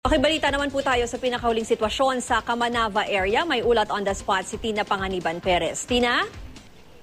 Okay, balita naman po tayo sa pinakahuling sitwasyon sa Kamanava area. May ulat on the spot si Tina Panganiban Perez. Tina?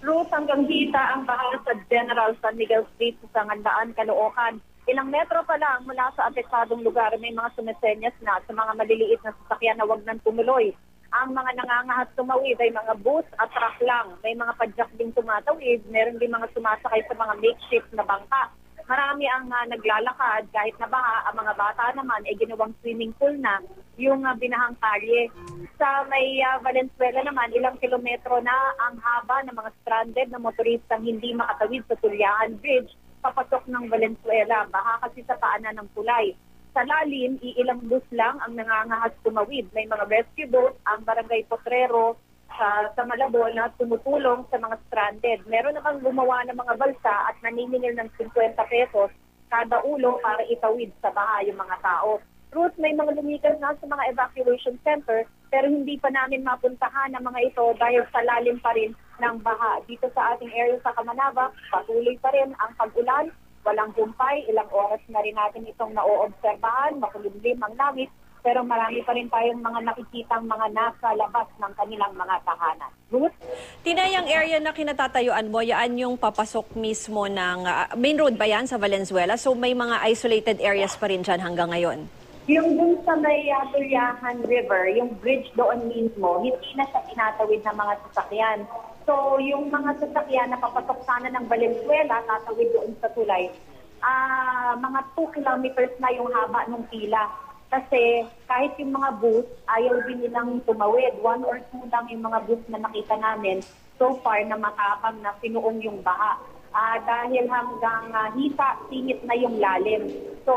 Ruth, hanggang hita ang baha sa General San Miguel Street sa Sangandaan, Caloocan. Ilang metro pa lang mula sa apektadong lugar, may mga sumesenyas na sa mga maliliit na sasakyan na wag nang tumuloy. Ang mga nangangahas tumawid ay mga bus at truck lang. May mga padyak ding tumatawid, meron din mga sumasakay sa mga makeshift na bangka. Marami ang naglalakad kahit na baha. Ang mga bata naman ay ginawang swimming pool na yung binahang kalye. Sa may Valenzuela naman, ilang kilometro na ang haba ng mga stranded na motoristang hindi makatawid sa Tuliaan Bridge papasok ng Valenzuela. Baha kasi sa paanan ng tulay. Sa lalim, iilang bus lang ang nangangahas tumawid. May mga rescue boat, ang Barangay Potrero, sa Malabon na tumutulong sa mga stranded. Meron namang gumawa ng mga balsa at naniningil ng 50 pesos kada ulo para itawid sa baha yung mga tao. Ruth, may mga lumikas na sa mga evacuation center pero hindi pa namin mapuntahan ang mga ito dahil sa lalim pa rin ng baha. Dito sa ating area sa Kamanava, patuloy pa rin ang pag-ulan, walang humpay, ilang oras na rin natin itong naoobserbahan, makulimlim ang langit. Pero marami pa rin tayong mga nakikitang mga nasa labas ng kanilang mga tahanan. Ruth? Tina, yung area na kinatatayuan mo, yan yung papasok mismo ng main road ba yan sa Valenzuela? So may mga isolated areas pa rin dyan hanggang ngayon? Yung dun sa may Tuliahan River, yung bridge doon mismo, hindi na siya tinatawid ng mga sasakyan. So yung mga sasakyan na papasok sana ng Valenzuela, tatawid doon sa tulay, mga 2 kilometers na yung haba ng pila. Kasi kahit yung mga bus, ayaw din nilang tumawid. 1 or 2 lang yung mga bus na nakita namin so far na matapang na pinuong yung baha. Dahil hanggang hita, singit na yung lalim. So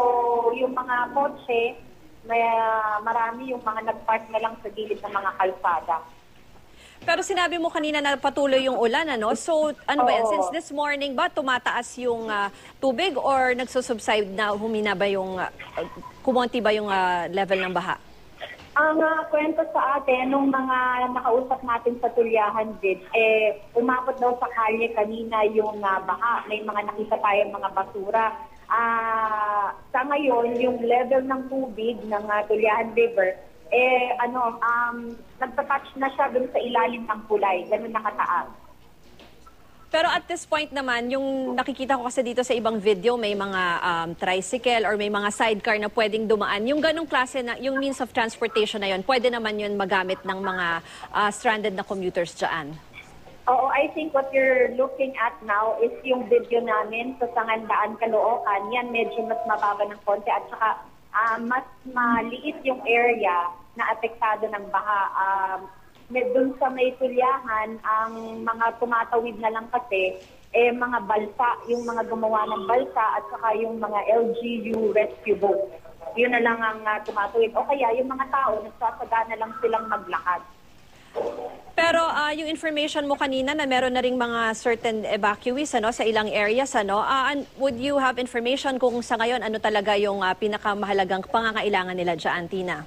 yung mga kotse, marami yung mga nagpark na lang sa gilid ng mga kalsada. Pero sinabi mo kanina na patuloy yung ulan, ano? So ano ba yan? Since this morning ba tumataas yung tubig or nagsusubside na, humina ba yung, kumonti ba yung level ng baha? Ang kwento sa atin, nung mga nakausap natin sa Tuliahan Bridge, umabot daw sa kalye kanina yung baha. May mga nakita tayong mga basura. Sa ngayon, yung level ng tubig ng Tuliahan River, nagtatouch na siya dun sa ilalim ng kulay. Ganun nakataas. Pero at this point naman, yung nakikita ko kasi dito sa ibang video, may mga tricycle or may mga sidecar na pwedeng dumaan. Yung ganong klase, na, yung means of transportation na yun, pwede naman yun magamit ng mga stranded na commuters dyan. Oo, I think what you're looking at now is yung video namin sa Sangandaan, Caloocan. Yan medyo mas mababa ng konti at saka mas maliit yung area na apektado ng baha. Doon sa may Tuliahan, ang mga tumatawid na lang kasi, mga balsa, yung mga gumawa ng balsa at saka yung mga LGU rescue boat. Yun na lang ang tumatawid. O kaya yung mga tao, nagsasagana lang silang maglakad. Pero yung information mo kanina na meron na ring mga certain evacuees sa ilang areas, would you have information kung sa ngayon ano talaga yung pinakamahalagang pangangailangan nila dyan, Tina?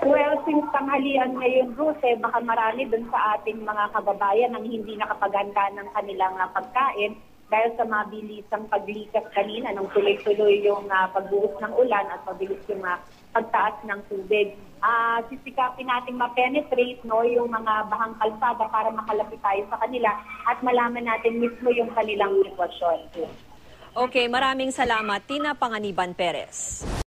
Well, since tanghalian ngayon, Ruth, baka marami dun sa ating mga kababayan ang hindi nakapaghanda ng kanilang pagkain dahil sa mabilisang paglikas kanina nung tuloy-tuloy yung pagbuhos ng ulan at mabilis yung pagtaas ng tubig. Sisikapin nating ma-penetrate yung mga bahang kalsada para makalapit tayo sa kanila at malaman natin mismo yung kanilang sitwasyon. Okay, maraming salamat, Tina Panganiban Perez.